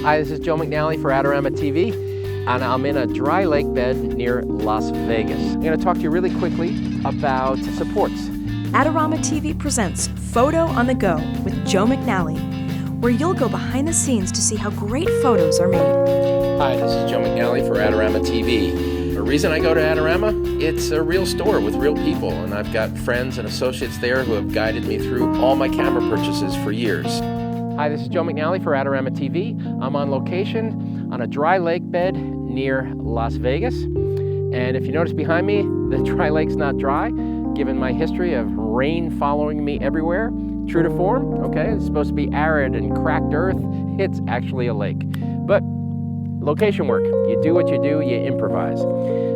Hi, this is Joe McNally for Adorama TV, and I'm in a dry lake bed near Las Vegas. I'm going to talk to you really quickly about supports. Adorama TV presents Photo on the Go with Joe McNally, where you'll go behind the scenes to see how great photos are made. Hi, this is Joe McNally for Adorama TV. The reason I go to Adorama, it's a real store with real people, and I've got friends and associates there who have guided me through all my camera purchases for years. Hi, this is Joe McNally for Adorama TV. I'm on location on a dry lake bed near Las Vegas. And if you notice behind me, the dry lake's not dry, given my history of rain following me everywhere. True to form, okay? It's supposed to be arid and cracked earth. It's actually a lake. But location work, you do what you do, you improvise.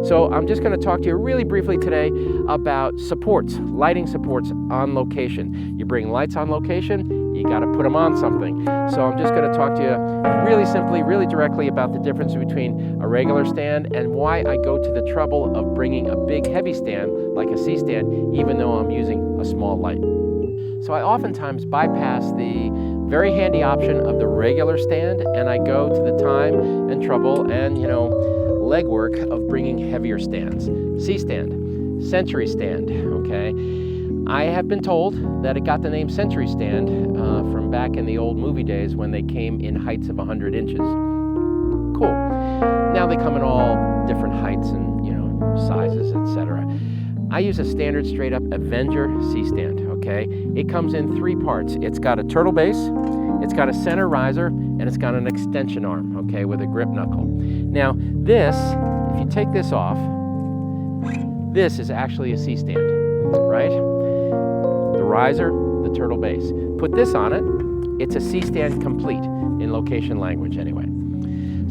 So I'm just going to talk to you really briefly today about supports, lighting supports on location. You bring lights on location, you got to put them on something. So I'm just going to talk to you really simply, really directly about the difference between a regular stand and why I go to the trouble of bringing a big heavy stand like a C-stand, even though I'm using a small light. So I oftentimes bypass the very handy option of the regular stand, and I go to the time and trouble and, legwork of bringing heavier stands. C-stand, Century stand, okay? I have been told that it got the name Century stand from back in the old movie days when they came in heights of 100 inches. Cool. Now they come in all different heights and, sizes, etc. I use a standard straight up Avenger C-stand, okay? It comes in three parts. It's got a turtle base, it's got a center riser, and it's got an extension arm, okay, with a grip knuckle. Now this, if you take this off, this is actually a C-stand, right? The riser, the turtle base. Put this on it, it's a C-stand complete, in location language anyway.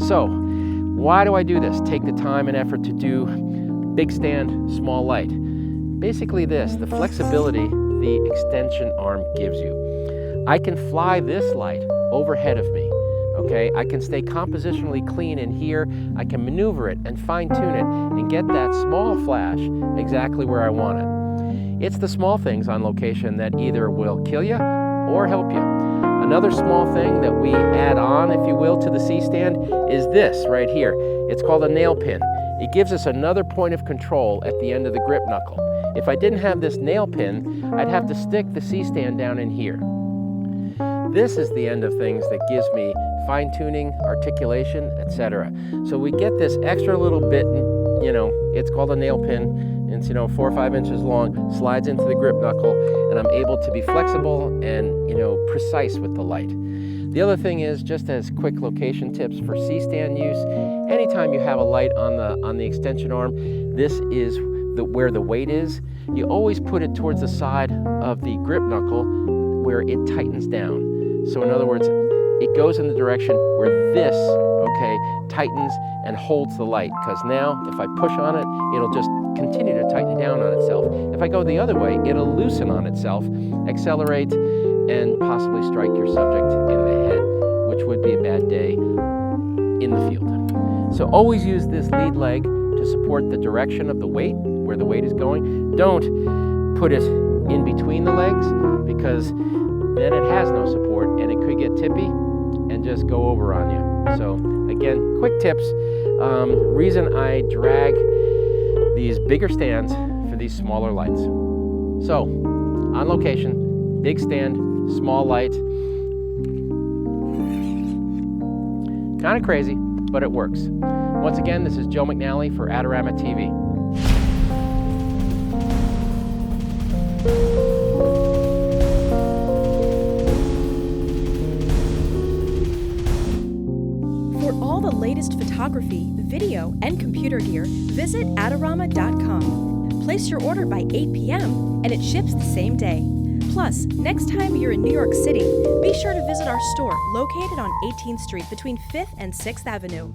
So, why do I do this? Take the time and effort to do big stand, small light. Basically this, the flexibility the extension arm gives you. I can fly this light overhead of me, okay? I can stay compositionally clean in here. I can maneuver it and fine tune it and get that small flash exactly where I want it. It's the small things on location that either will kill you or help you. Another small thing that we add on, if you will, to the C-stand is this right here. It's called a nail pin. It gives us another point of control at the end of the grip knuckle. If I didn't have this nail pin, I'd have to stick the C-stand down in here. This is the end of things that gives me fine-tuning, articulation, etc. So we get this extra little bit, it's called a nail pin. It's 4 or 5 inches long, slides into the grip knuckle, and I'm able to be flexible and precise with the light. The other thing is, just as quick location tips for C-stand use, anytime you have a light on the extension arm, this is where the weight is. You always put it towards the side of the grip knuckle where it tightens down. So in other words, it goes in the direction where this, tightens and holds the light. Because now, if I push on it, it'll just continue to tighten down on itself. If I go the other way, it'll loosen on itself, accelerate, and possibly strike your subject in the head, which would be a bad day in the field. So always use this lead leg to support the direction of the weight, where the weight is going. Don't put it in between the legs, because then it has no support and it could get tippy and just go over on you. So again, quick tips. Reason I drag these bigger stands for these smaller lights. So on location, big stand, small light. Kind of crazy, but it works. Once again, this is Joe McNally for Adorama TV. For all the latest photography, video, and computer gear, visit Adorama.com. Place your order by 8 p.m. and it ships the same day. Plus, next time you're in New York City, be sure to visit our store located on 18th Street between 5th and 6th Avenue.